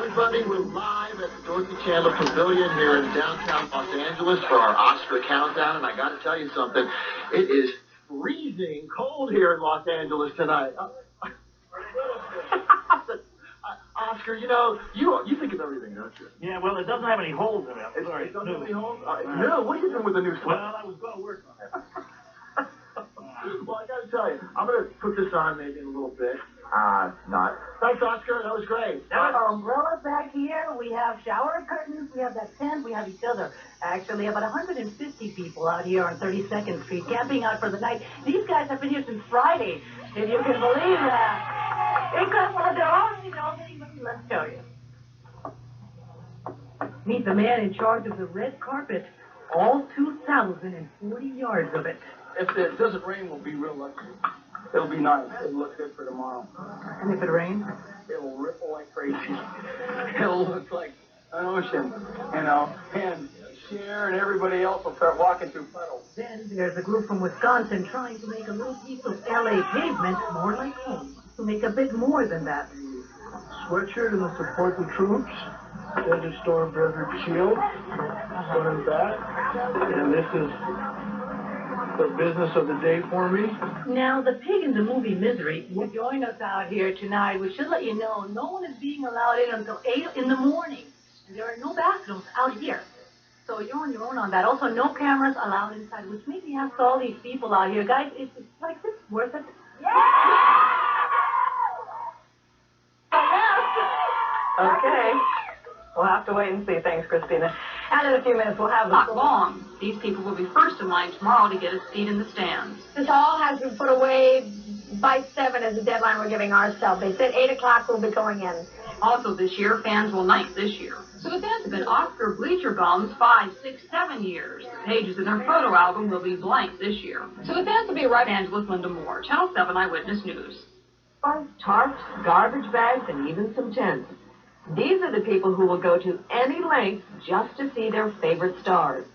everybody. We're live at the Dorothy Chandler Pavilion here in downtown Los Angeles for our Oscar countdown, and I got to tell you something. It is freezing cold here in Los Angeles tonight. Oscar, you know, you think of everything, don't you? Yeah, well, it doesn't have any holes in it. It doesn't have any holes? No, what are you doing with the new sweater? Well, I was going to work on it. Well, I got to tell you, I'm going to put this on maybe in a little bit. Not. Thanks, Oscar. That was great. Umbrellas back here. We have shower curtains. We have that tent. We have each other. Actually, about 150 people out here on 32nd Street camping out for the night. These guys have been here since Friday, if you can believe that. They come with their own, let's show you. Meet the man in charge of the red carpet. All 2,040 yards of it. If it doesn't rain, we'll be real lucky. It'll be nice. It'll look good for tomorrow. And if it rains? It'll ripple like crazy. It'll look like an ocean, you know. And Cher and everybody else will start walking through puddles. Then there's a group from Wisconsin trying to make a little piece of L.A. pavement more like home. To make a bit more than that. Sweatshirt and the support the troops. Desert Storm Desert Shield. One in back. And this is the business of the day for me. Now, the pig in the movie Misery will join us out here tonight. We should let you know no one is being allowed in until 8 in the morning. And there are no bathrooms out here. So you're on your own on that. Also, no cameras allowed inside, which made me ask all these people out here. Guys, is like this worth it? Okay. We'll have to wait and see. Thanks, Christina. And in a few minutes, we'll have the... Not long. These people will be first in line tomorrow to get a seat in the stands. This all has been put away by 7 as the deadline we're giving ourselves. They said 8 o'clock we'll be going in. Also this year, fans will night this year. So the fans have been Oscar bleacher bums 5, 6, 7 years. The pages in their photo album will be blank this year. So the fans will be right. Angeles, Linda Moore, Channel 7 Eyewitness News. Tarps, garbage bags, and even some tents. These are the people who will go to any length just to see their favorite stars.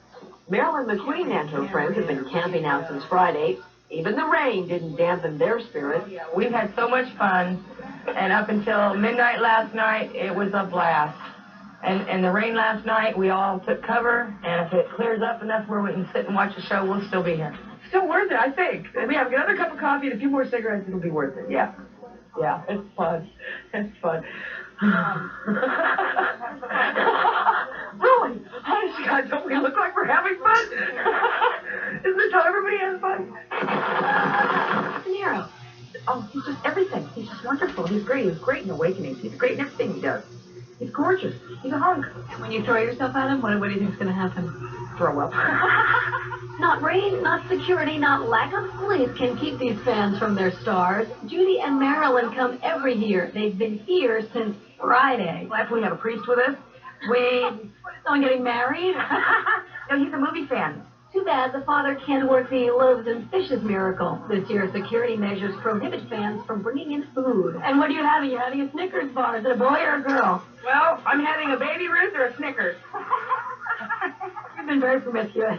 Marilyn McQueen and her friends have been camping out since Friday. Even the rain didn't dampen their spirits. We've had so much fun, and up until midnight last night, it was a blast. And the rain last night, we all took cover, and if it clears up enough where we can sit and watch the show, we'll still be here. Still worth it, I think. If we have another cup of coffee and a few more cigarettes, it'll be worth it, yeah. Yeah, it's fun. It's fun. Really? Honest to God, don't we look like we're having fun? Isn't this how everybody has fun? De Niro. Oh, he's just everything. He's just wonderful. He's great. He's great in Awakenings. He's great in everything he does. He's gorgeous. He's a hunk. And when you throw yourself at him, what do you think's going to happen? Throw up. Not rain, not security, not lack of police can keep these fans from their stars. Judy and Marilyn come every year. They've been here since Friday. Well, after we have a priest with us, Someone getting married? no, he's a movie fan. Too bad the father can't work the loaves and fishes miracle. This year, security measures prohibit fans from bringing in food. And what are you having? You're having a Snickers bar. Is it a boy or a girl? Well, I'm having a Baby Ruth or a Snickers. You've been very promiscuous.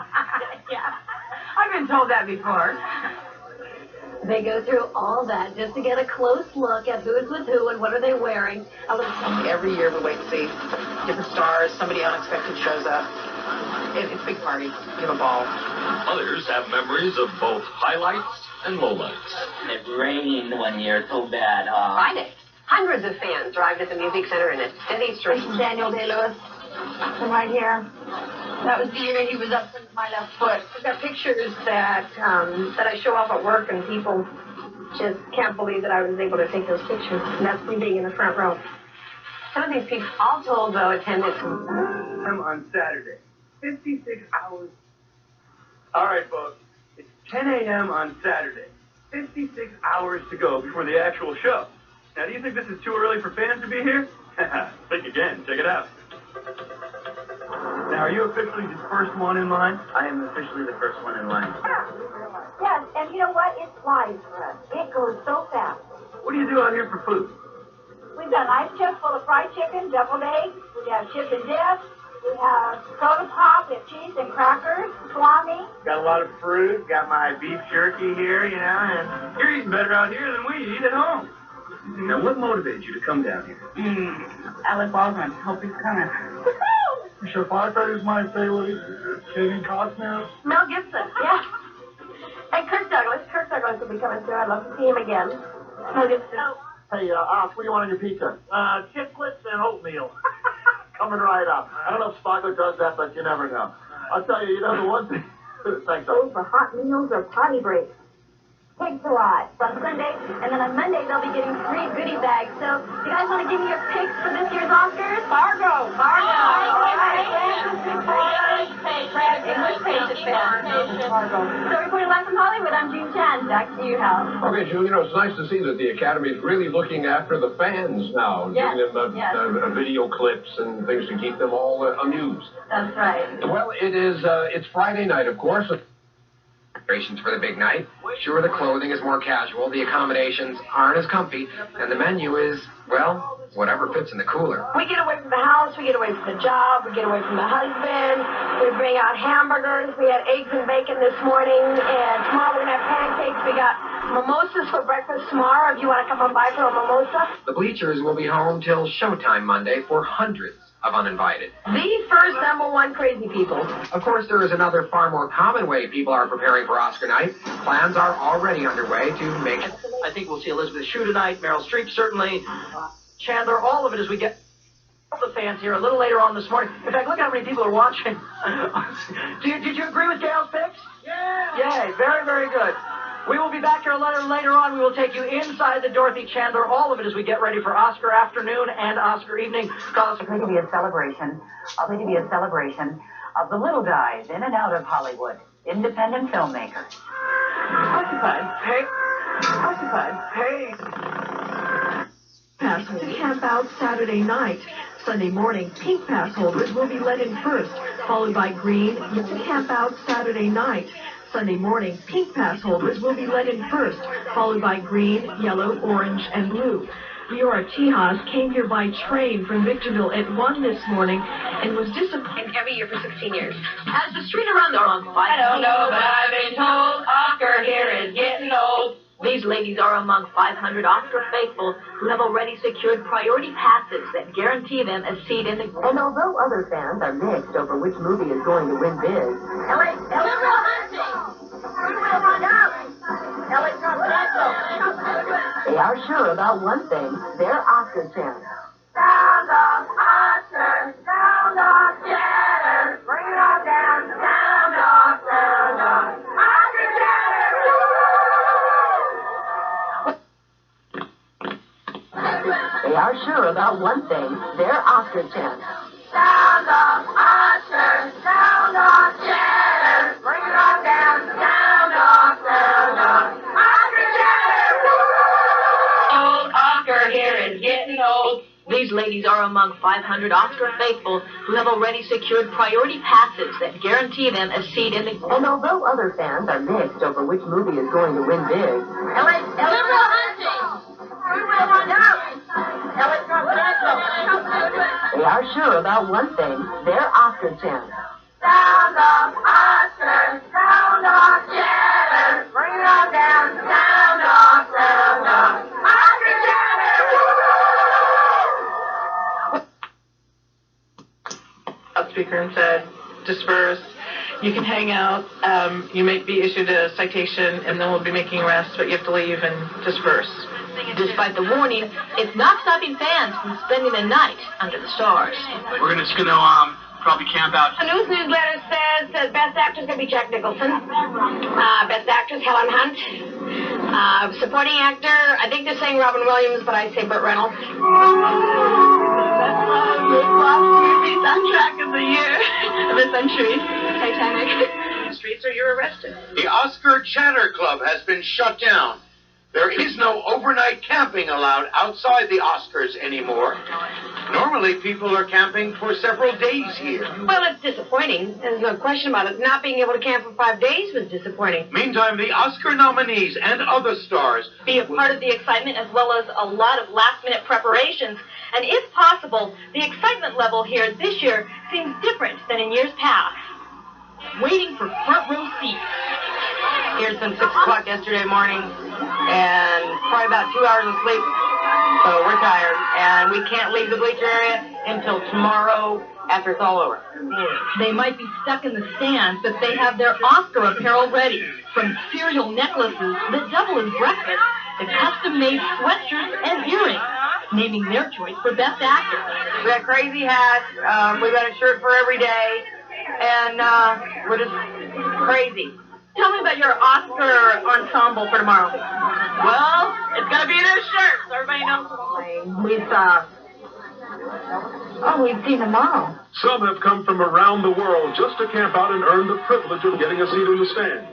Yeah, I've been told that before. They go through all that just to get a close look at who's with who and what are they wearing. Every year we wait to see different stars. Somebody unexpected shows up. It's a big party. We have a ball. Others have memories of both highlights and lowlights. It rained one year so bad. Friday. Hundreds of fans arrived at the Music Center in a steady stream. Daniel Day-Lewis from right here. That was the year he was up to my left foot. I've got pictures that I show off at work, and people just can't believe that I was able to take those pictures. And that's me being in the front row. Some of these people, all told, though, attended from... On Saturday. 56 hours. All right, folks. It's 10 a.m. on Saturday. 56 hours to go before the actual show. Now, do you think this is too early for fans to be here? Think again. Check it out. Now, are you officially the first one in line? I am officially the first one in line. Yes, and you know what? It flies for us. It goes so fast. What do you do out here for food? We've got an ice chest full of fried chicken, deviled eggs. We have chips and dip. We have soda pop, we have cheese and crackers, salami. Got a lot of fruit. Got my beef jerky here, you know, and you're eating better out here than we eat at home. Now, what motivated you to come down here? Alec Baldwin. Hope he's coming. Michelle Pfeiffer is my favorite. Kevin Costner. Mel Gibson, yeah. And Kirk Douglas. Kirk Douglas will be coming through. I'd love to see him again. Mel Gibson. Hey, Ox, what do you want on your pizza? Chiclets and oatmeal. Coming right up. I don't know if Spago does that, but you never know. I'll tell you, the one thing. Thanks, Go for hot meals or potty breaks. Pigs a lot on Sunday, and then on Monday they'll be getting free goodie bags. So, you guys want to give me your picks for this year's Oscars? Fargo. English Patient fan. So, reporting live from Hollywood, I'm June Chan. Back to you, Hal. Okay, June, it's nice to see that the Academy is really looking after the fans now, Yes, giving them video clips and things to keep them all amused. That's right. Well, it's Friday night, of course. Preparations for the big night. Sure, the clothing is more casual, the accommodations aren't as comfy, and the menu is, well, whatever fits in the cooler. We get away from the house, we get away from the job, we get away from the husband, we bring out hamburgers, we had eggs and bacon this morning, and tomorrow we're going to have pancakes. We got mimosas for breakfast tomorrow if you want to come on by for a mimosa. The bleachers will be home till showtime Monday for hundreds of uninvited. The first #1 crazy people. Of course, there is another far more common way people are preparing for Oscar night. Plans are already underway to make it. I think we'll see Elizabeth Shue tonight, Meryl Streep certainly, Chandler, all of it as we get the fans here a little later on this morning. In fact, look how many people are watching. Did you agree with Gail's picks? Yeah. Yay, very, very good. We will be back here a little later on. We will take you inside the Dorothy Chandler, all of it as we get ready for Oscar afternoon and Oscar evening. It's going to be a celebration. It's going to be a celebration of the little guys in and out of Hollywood, independent filmmakers. Occupied. Hey. Occupied. Hey. Pass to camp out Saturday night. Sunday morning, pink pass holders will be let in first, followed by green. To camp out Saturday night. Sunday morning, pink pass holders will be let in first, followed by green, yellow, orange, and blue. Leora Tijas came here by train from Victorville at 1 this morning and was disappointed. Every year for 16 years. As the street around the month, I don't know, but I've been told Oscar here is getting old. These ladies are among 500 Oscar faithful who have already secured priority passes that guarantee them a seat in the... And although other fans are mixed over which movie is going to win big, they are sure about one thing, their Oscar chance. Sound off Oscar, sound off Cheddar, bring it all down, sound off Oscar Cheddar. They are sure about one thing, their Oscar chance. Sound off Oscar, sound off Cheddar, bring it all down, sound off Oscar Cheddar. Old Oscar here is getting old. These ladies are among 500 Oscar faithful who have already secured priority passes that guarantee them a seat in the... And although other fans are mixed over which movie is going to win big, Liberal hunting. We will run out. they are sure about one thing, their Oscar chance. Sound off Oscar, sound off Cheddar, bring it all down, sound off Oscar Cheddar. Loudspeaker and said, disperse. You can hang out. You may be issued a citation, and then we'll be making arrests, but you have to leave and disperse. Despite the warning, it's not stopping fans from spending the night under the stars. We're just gonna probably camp out. The news newsletter says that Best Actress is going to be Jack Nicholson. Best Actress, Helen Hunt. Supporting Actor, I think they're saying Robin Williams, but I say Burt Reynolds. Soundtrack of the year, of the century, Titanic. Streets or you're arrested. The Oscar Chatter Club has been shut down. There is no overnight camping allowed outside the Oscars anymore. Normally, people are camping for several days here. Well, it's disappointing. There's no question about it. Not being able to camp for 5 days was disappointing. Meantime, the Oscar nominees and other stars Be a part of the excitement as well as a lot of last-minute preparations. And if possible, the excitement level here this year seems different than in years past. Waiting for front row seats. Here since 6 o'clock yesterday morning, and probably about 2 hours of sleep. So we're tired, and we can't leave the bleacher area until tomorrow after it's all over. They might be stuck in the stands, but they have their Oscar apparel ready. From cereal necklaces that double as breakfast to custom-made sweatshirts and earrings, naming their choice for Best Actor. We got crazy hats. We got a shirt for every day, and we're just crazy. Tell me about your Oscar ensemble for tomorrow. Well, it's gonna be this shirt, so everybody knows. We've seen them all. Some have come from around the world just to camp out and earn the privilege of getting a seat in the stand.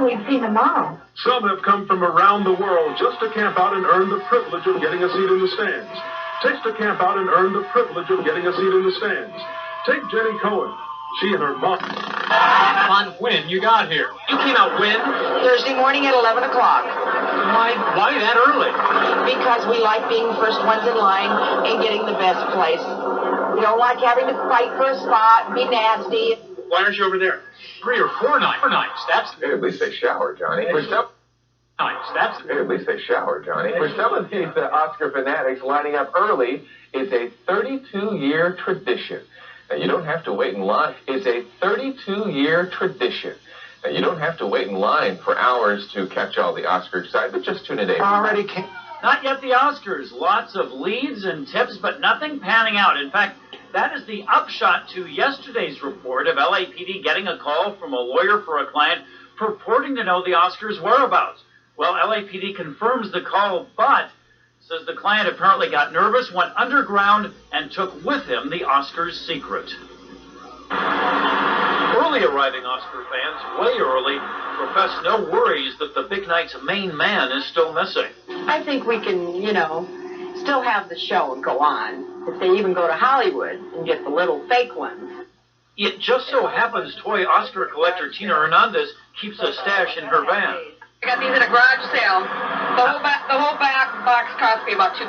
We've seen them all. Some have come from around the world just to camp out and earn the privilege of getting a seat in the stands. Takes to camp out and earn the privilege of getting a seat in the stands. Take Jenny Cohen. She and her mom. On when you got here? You came out when? Thursday morning at 11 o'clock. Why that early? Because we like being the first ones in line and getting the best place. We don't like having to fight for a spot, be nasty. Why aren't you over there? 3 or 4 nights. That's At least they shower, Johnny. For some, nights. at least they shower, Johnny. For some of these Oscar fanatics, lining up early is a 32-year tradition. Now, you don't have to wait in line. It's a 32-year tradition. Now, you don't have to wait in line for hours to catch all the Oscar excitement. Just tune in today. Already came. Not yet the Oscars. Lots of leads and tips, but nothing panning out. In fact, that is the upshot to yesterday's report of LAPD getting a call from a lawyer for a client purporting to know the Oscars' whereabouts. Well, LAPD confirms the call, but says the client apparently got nervous, went underground, and took with him the Oscars' secret. Early arriving Oscar fans, way early, profess no worries that the big night's main man is still missing. I think we can, still have the show and go on. If they even go to Hollywood and get the little fake ones. It just so happens toy Oscar collector Tina Hernandez keeps a stash in her van. I got these at a garage sale. The whole back box cost me about $2.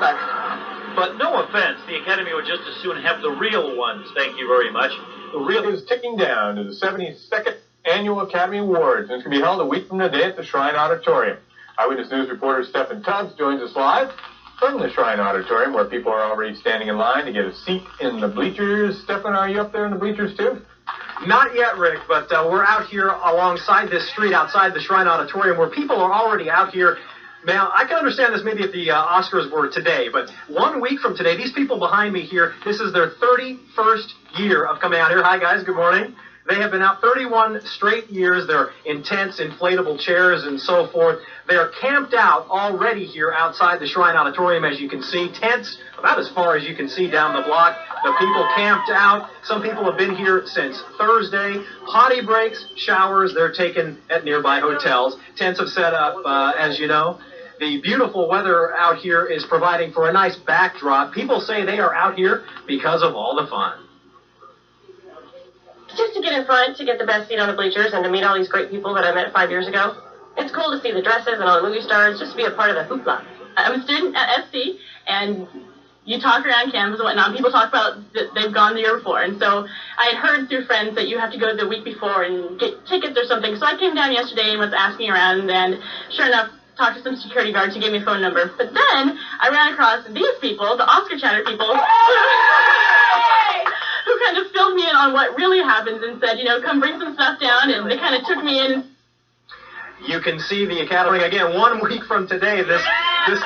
But no offense, the Academy would just as soon have the real ones, thank you very much. The real is ticking down to the 72nd Annual Academy Awards, and it's going to be held a week from today at the Shrine Auditorium. Eyewitness News reporter Stephen Tubbs joins us live from the Shrine Auditorium, where people are already standing in line to get a seat in the bleachers. Stephen, are you up there in the bleachers too? Not yet, Rick, but we're out here alongside this street outside the Shrine Auditorium where people are already out here. Now, I can understand this maybe if the Oscars were today, but 1 week from today, these people behind me here, this is their 31st year of coming out here. Hi, guys. Good morning. They have been out 31 straight years. They're intense, inflatable chairs and so forth. They are camped out already here outside the Shrine Auditorium, as you can see. Tents about as far as you can see down the block. The people camped out. Some people have been here since Thursday. Potty breaks, showers, they're taken at nearby hotels. Tents have set up, as you know. The beautiful weather out here is providing for a nice backdrop. People say they are out here because of all the fun. Just to get in front, to get the best seat on the bleachers, and to meet all these great people that I met 5 years ago. It's cool to see the dresses and all the movie stars, just to be a part of the hoopla. I'm a student at SC, and you talk around campus and whatnot, and people talk about that they've gone the year before. And so I had heard through friends that you have to go the week before and get tickets or something. So I came down yesterday and was asking around, and sure enough, talked to some security guards who gave me a phone number. But then I ran across these people, the Oscar Chatter people, who kind of filled me in on what really happens and said, come bring some stuff down, and they kind of took me in. You can see the Academy again 1 week from today. This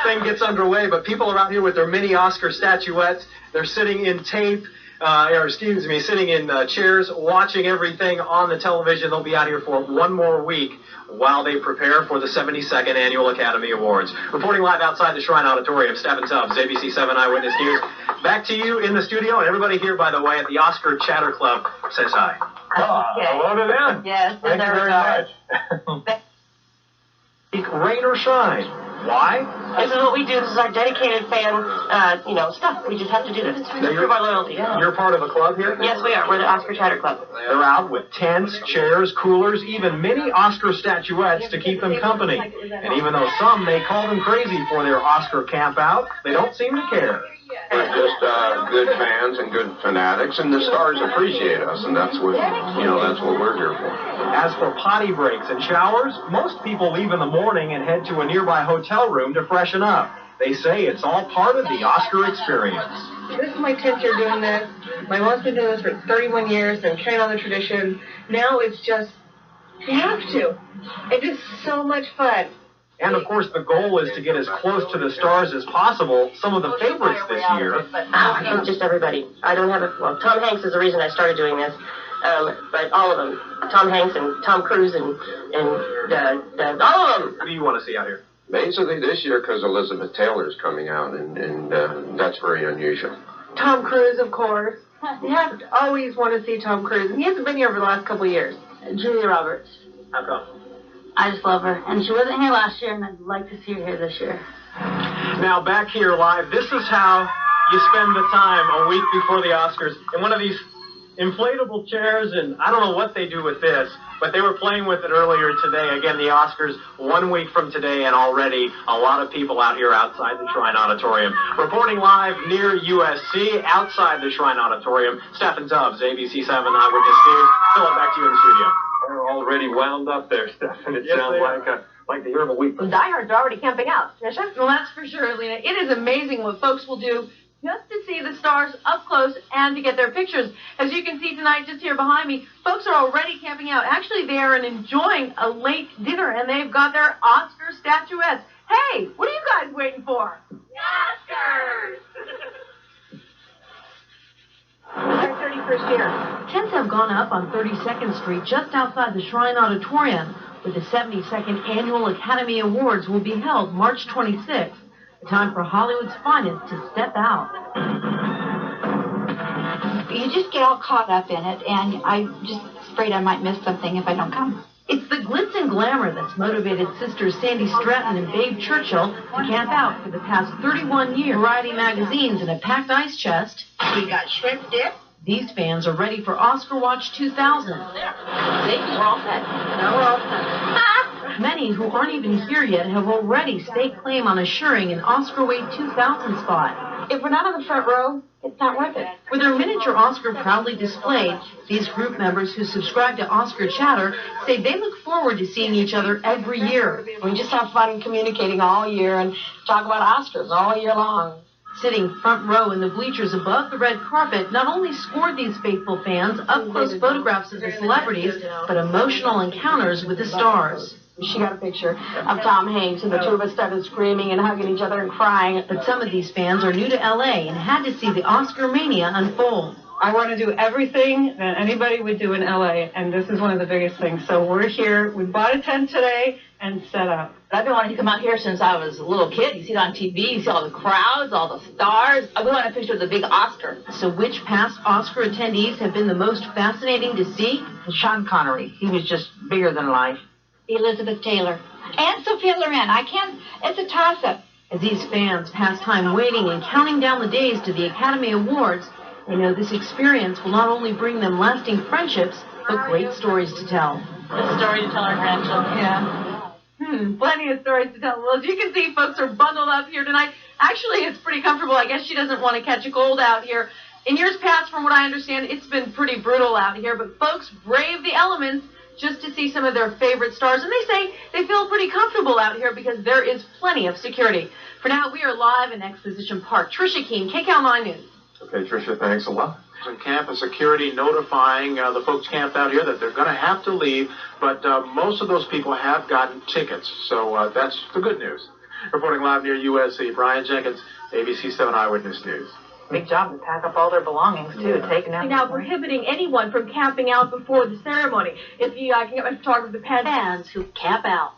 thing gets underway, but people are out here with their mini Oscar statuettes. They're sitting in sitting in chairs, watching everything on the television. They'll be out here for 1 more week while they prepare for the 72nd Annual Academy Awards. Reporting live outside the Shrine Auditorium, Stephen Tubbs, ABC 7 Eyewitness News. Back to you in the studio, and everybody here, by the way, at the Oscar Chatter Club says hi. Hello to them. Yes, Thank you very much. Rain or shine. Why? This is what we do. This is our dedicated fan, stuff. We just have to do this. Now Prove our loyalty. You're part of a club here? Yes, we are. We're the Oscar Chatter Club. They're out with tents, chairs, coolers, even mini Oscar statuettes to keep them company. And even though some may call them crazy for their Oscar camp out, they don't seem to care. We're just good fans and good fanatics, and the stars appreciate us, and that's what we're here for. As for potty breaks and showers, most people leave in the morning and head to a nearby hotel room to freshen up. they say it's all part of the Oscar experience. This is my 10th year doing this. My mom's been doing this for 31 years and carrying on the tradition. Now it's just, you have to. It's just so much fun. And of course, the goal is to get as close to the stars as possible. Some of the favorites this year. I think just everybody. I don't have it. Well, Tom Hanks is the reason I started doing this. But all of them. Tom Hanks and Tom Cruise and all of them. What do you want to see out here? Basically this year because Elizabeth Taylor's coming out, and that's very unusual. Tom Cruise, of course. You have to always want to see Tom Cruise. And he hasn't been here for the last couple of years. Julia Roberts. How come? I just love her. And she wasn't here last year, and I'd like to see her here this year. Now, back here live, this is how you spend the time a week before the Oscars in one of these inflatable chairs, and I don't know what they do with this, but they were playing with it earlier today. Again, the Oscars 1 week from today, and already a lot of people out here outside the Shrine Auditorium. Reporting live near USC, outside the Shrine Auditorium, Stephen Tubbs, ABC 7 Eyewitness News. Philip, back to you in the studio. They're already wound up there, Stephen. It Yes, sounds they like the year of a week. The diehards are already camping out. Tricia? Well, that's for sure, Lena. It is amazing what folks will do just to see the stars up close and to get their pictures. As you can see tonight, just here behind me, folks are already camping out. Actually, they are enjoying a late dinner, and they've got their Oscar statuettes. Hey, what are you guys waiting for? Oscars! It's our 31st year. Tents have gone up on 32nd Street just outside the Shrine Auditorium, where the 72nd Annual Academy Awards will be held March 26th. The time for Hollywood's finest to step out. You just get all caught up in it, and I'm just afraid I might miss something if I don't come. It's the glitz and glamour that's motivated sisters Sandy Stratton and Babe Churchill to camp out for the past 31 years. Variety magazines and a packed ice chest. We got shrimp dip. These fans are ready for Oscar Watch 2000. See, we're all set. Now we're all set. Many who aren't even here yet have already staked claim on assuring an Oscar Wait 2000 spot. If we're not on the front row, it's not worth it. With their miniature Oscar proudly displayed, these group members who subscribe to Oscar Chatter say they look forward to seeing each other every year. We just have fun communicating all year and talk about Oscars all year long. Sitting front row in the bleachers above the red carpet not only scored these faithful fans up-close photographs of the celebrities, but emotional encounters with the stars. She got a picture of Tom Hanks, and the two of us started screaming and hugging each other and crying. But some of these fans are new to LA and had to see the Oscar mania unfold. I want to do everything that anybody would do in LA, and this is one of the biggest things. So we're here. We bought a tent today and set up. I've been wanting to come out here since I was a little kid. You see it on TV, you see all the crowds, all the stars. We want a picture of the big Oscar. So which past Oscar attendees have been the most fascinating to see? Sean Connery. He was just bigger than life. Elizabeth Taylor. And Sophia Loren. It's a toss-up. As these fans pass time waiting and counting down the days to the Academy Awards, they know this experience will not only bring them lasting friendships, but great stories to tell. A story to tell our grandchildren. Yeah. Plenty of stories to tell. Well, as you can see, folks are bundled up here tonight. Actually, it's pretty comfortable. I guess she doesn't want to catch a cold out here. In years past, from what I understand, it's been pretty brutal out here, but folks brave the elements just to see some of their favorite stars. And they say they feel pretty comfortable out here because there is plenty of security. For now, we are live in Exposition Park. Tricia Keene, KCAL 9 News. Okay, Tricia, thanks a lot. And campus security notifying the folks camped out here that they're going to have to leave, but most of those people have gotten tickets, so that's the good news. Reporting live near USC, Brian Jenkins, ABC 7 Eyewitness News. Big job to pack up all their belongings, too, taking out. Now prohibiting anyone from camping out before the ceremony. If you can get my photographer the Fans who camp out.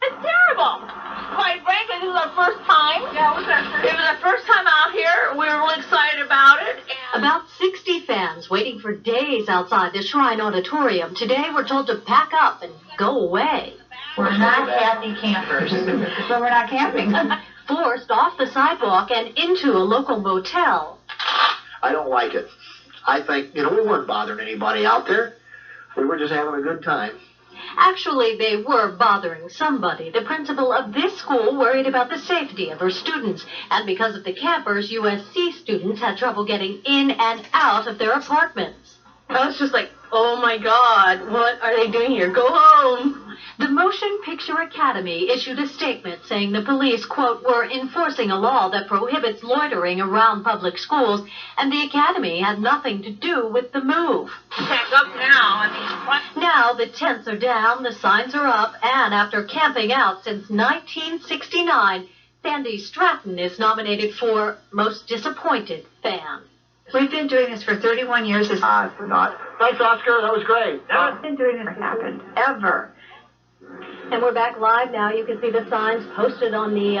It's terrible. Quite frankly, this is our first time. Yeah, it was our first time out here. We were really excited about it. About 60 fans waiting for days outside the Shrine Auditorium. Today we're told to pack up and go away. We're not happy campers, so we're not camping. Forced off the sidewalk and into a local motel. I don't like it. I think, we weren't bothering anybody out there. We were just having a good time. Actually, they were bothering somebody. The principal of this school worried about the safety of her students. And because of the campers, USC students had trouble getting in and out of their apartments. I was just like, oh my God, what are they doing here? Go home. The Motion Picture Academy issued a statement saying the police, quote, were enforcing a law that prohibits loitering around public schools, and the Academy had nothing to do with the move. Pack up now. I mean, what? Now the tents are down, the signs are up, and after camping out since 1969, Sandy Stratton is nominated for Most Disappointed Fan. We've been doing this for 31 years. Not. Thanks, Oscar. That was great. Never been doing this happened ever. And we're back live now. You can see the signs posted on the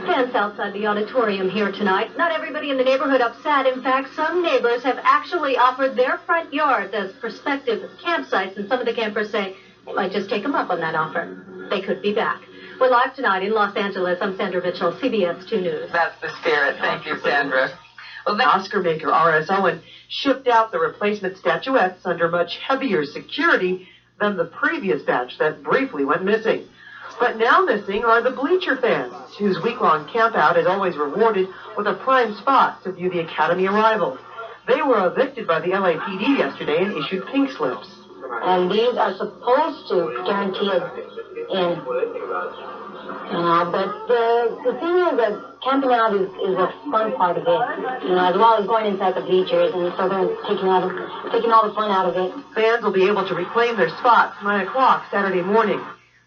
fence outside the auditorium here tonight. Not everybody in the neighborhood upset. In fact, some neighbors have actually offered their front yards as prospective campsites, and some of the campers say they might just take them up on that offer. They could be back. We're live tonight in Los Angeles. I'm Sandra Mitchell, CBS 2 News. That's the spirit. Thank you, Sandra. Well, the Oscar maker R.S. Owen shipped out the replacement statuettes under much heavier security than the previous batch that briefly went missing. But now missing are the bleacher fans, whose week-long campout is always rewarded with a prime spot to view the Academy arrivals. They were evicted by the LAPD yesterday and issued pink slips. And these are supposed to guarantee us in. But the thing is that camping out is a fun part of it, as well as going inside the bleachers, and so they're taking all the fun out of it. Fans will be able to reclaim their spots 9 o'clock Saturday morning.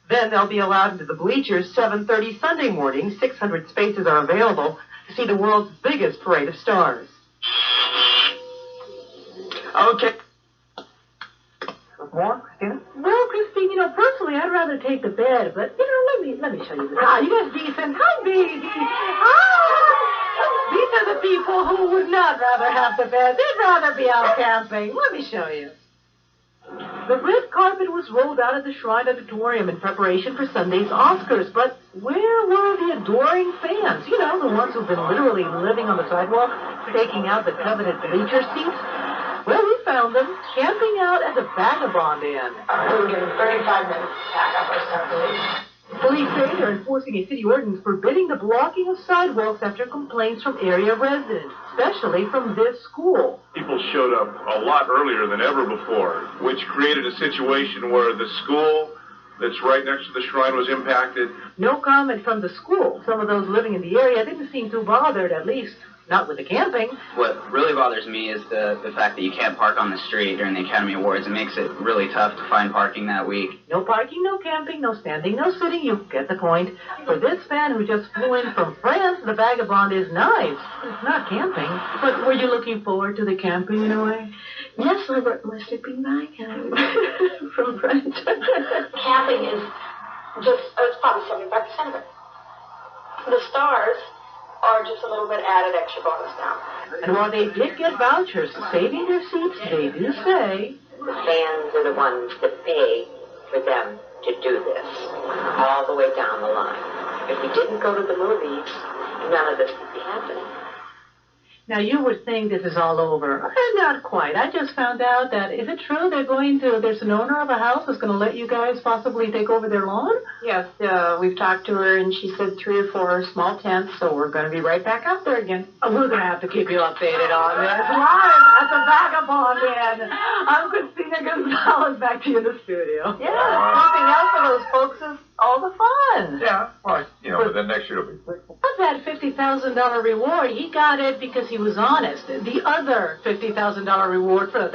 Then they'll be allowed into the bleachers 7:30 Sunday morning. 600 spaces are available to see the world's biggest parade of stars. Okay. More, Christina? Well, Christine, personally, I'd rather take the bed, but, let me show you this. You guys decent. Hi, baby. These are the people who would not rather have the bed. They'd rather be out camping. Let me show you. The red carpet was rolled out of the Shrine Auditorium in preparation for Sunday's Oscars, but where were the adoring fans? The ones who've been literally living on the sidewalk, staking out the coveted bleacher seats? Well, we found them camping out at the Vagabond Inn. We're given 35 minutes to pack up our stuff to leave. Police say they're enforcing a city ordinance forbidding the blocking of sidewalks after complaints from area residents, especially from this school. People showed up a lot earlier than ever before, which created a situation where the school that's right next to the shrine was impacted. No comment from the school. Some of those living in the area didn't seem too bothered, at least not with the camping. What really bothers me is the fact that you can't park on the street during the Academy Awards. It makes it really tough to find parking that week. No parking, no camping, no standing, no sitting. You get the point. For this fan who just flew in from France, the Vagabond is nice. It's not camping. But were you looking forward to the camping in a way? Yes, I brought my sleeping bag from France. Camping is it's probably 75% of it. The stars are just a little bit added extra bonus now. And while they did get vouchers saving their seats, they do say The fans are the ones that pay for them to do this, all the way down the line. If we didn't go to the movies, none of this would be happening. Now, you would think this is all over. Not quite. I just found out that, is it true there's an owner of a house that's going to let you guys possibly take over their lawn? Yes, we've talked to her, and she said 3 or 4 small tents, so we're going to be right back out there again. We're going to have to keep you updated on this. Live at the Vagabond Inn. I'm Christina Gonzalez, back to you in the studio. Yeah, something else for those folks is all the fun. Yeah, well, but then next year it'll be. What's that $50,000 reward? He got it because he was honest. The other $50,000 reward for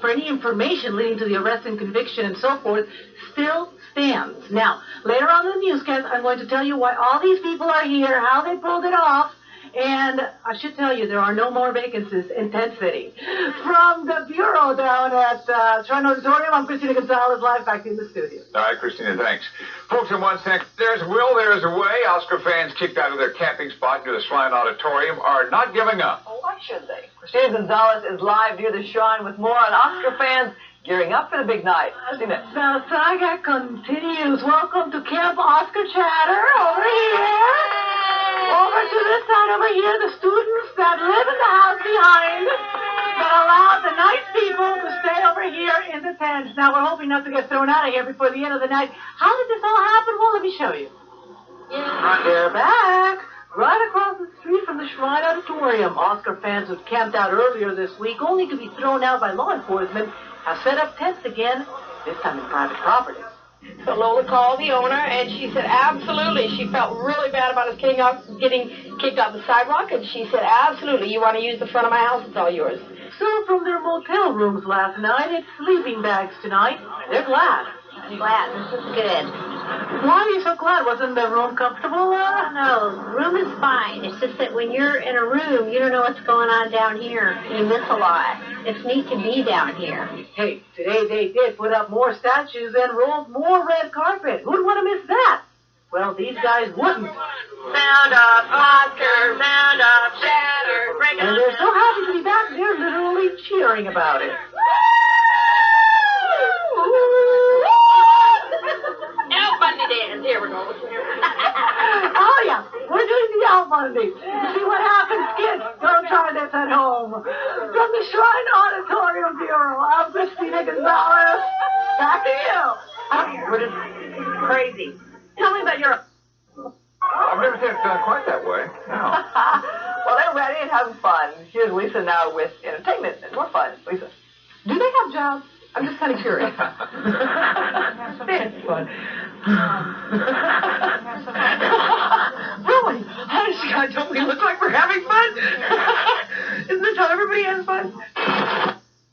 any information leading to the arrest and conviction and so forth still stands. Now, later on in the newscast, I'm going to tell you why all these people are here, how they pulled it off, and I should tell you there are no more vacancies in Tent City. From the bureau down at Shrine Auditorium, I'm Christina Gonzalez, live back in the studio. All right, Christina, thanks. Folks, in one sec, there's a will, there's a way. Oscar fans kicked out of their camping spot near the Shrine Auditorium are not giving up. Oh, why should they? Christina Gonzalez is live near the Shrine with more on Oscar fans gearing up for the big night. The saga continues. Welcome to Camp Oscar Chatter over here. Over to this side over here, the students that live in the house behind that allowed the nice people to stay over here in the tents. Now, we're hoping not to get thrown out of here before the end of the night. How did this all happen? Well, let me show you. We're back. Right across the street from the Shrine Auditorium, Oscar fans who camped out earlier this week, only to be thrown out by law enforcement, have set up tents again, this time in private property. So Lola called the owner, and she said absolutely. She felt really bad about us getting kicked off the sidewalk, and she said absolutely. You want to use the front of my house? It's all yours. So from their motel rooms last night, it's sleeping bags tonight. They're glad. I'm glad. This is good. Why are you so glad? Wasn't the room comfortable? No, room is fine. It's just that when you're in a room, you don't know what's going on down here. You miss a lot. It's neat to be down here. Hey, today they did put up more statues and rolled more red carpet. Who'd want to miss that? Well, these guys wouldn't. Sound off, Oscar, sound off, shatter, break And they're so happy to be back, they're literally cheering about it. Al Bundy dance. Here we go. Oh, yeah, we're doing the Al Bundy. See what happens, kids. Don't try this at home. From the Shrine Auditorium Bureau, I'm Christina Gonzalez. Back to you. We're just crazy. Tell me about your... I've never seen it done quite that way. No. Well, they're ready and having fun. Here's Lisa now with entertainment and more fun. Lisa. Do they have jobs? I'm just kind of curious. It's fun. Really? Honest to God, don't we look like we're having fun? Isn't this how everybody has fun?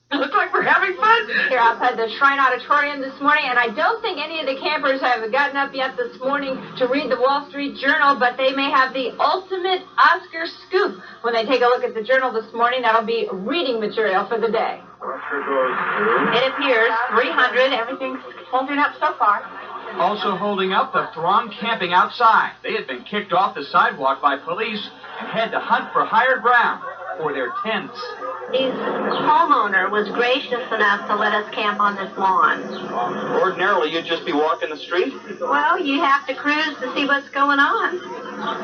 It looks like we're having fun. Here outside the Shrine Auditorium this morning, and I don't think any of the campers have gotten up yet this morning to read the Wall Street Journal, but they may have the ultimate Oscar scoop when they take a look at the Journal this morning. That'll be reading material for the day. It appears 300. Everything's holding up so far. Also holding up the throng camping outside. They had been kicked off the sidewalk by police and had to hunt for higher ground for their tents. The homeowner was gracious enough to let us camp on this lawn. Ordinarily, you'd just be walking the street. Well, you have to cruise to see what's going on.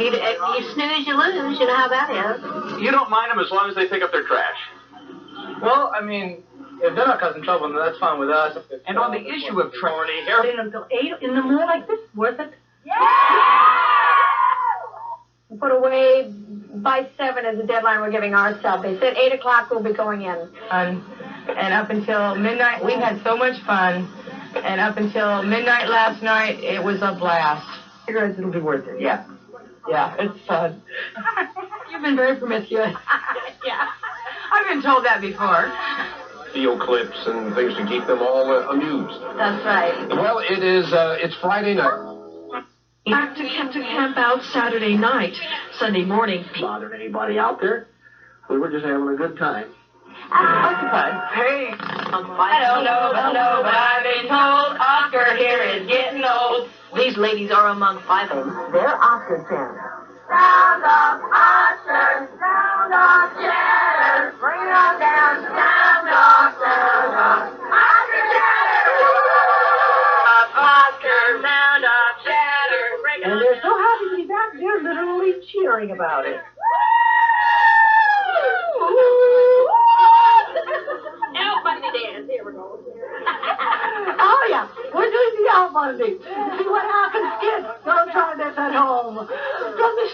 If you snooze, you lose. You know how that is. You don't mind them as long as they pick up their trash. Well, I mean, if they're not causing trouble, then that's fine with us. And on the issue of trash, Staying until 8 in the morning like this, worth it? Put away by 7 is the deadline we're giving ourselves. They said 8 o'clock we'll be going in. And up until midnight, we had so much fun. And up until midnight last night, it was a blast. Cigarettes, it'll be worth it. Yeah. Yeah, it's fun. You've been very promiscuous. Yeah. I've been told that before. Video clips and things to keep them all amused. That's right. Well, it's Friday night. Back to camp out Saturday night. Sunday morning. Bothered anybody out there? We were just having a good time. Occupied. Hey. I don't know, but I've been told Oscar here is getting old. These ladies are among 5 of them. They're Oscar fans. Sound off, Oscar, sound off, shatter. Bring it on down, sound off, Oscar shatter. Oscar, sound off, shatter. Bring it And on they're down. so happy to be back, they're literally cheering about it. Al Bundy dance. Here we go. Oh, yeah, we're doing the Al Bundy. See what happens, kids. Don't try this at home. From the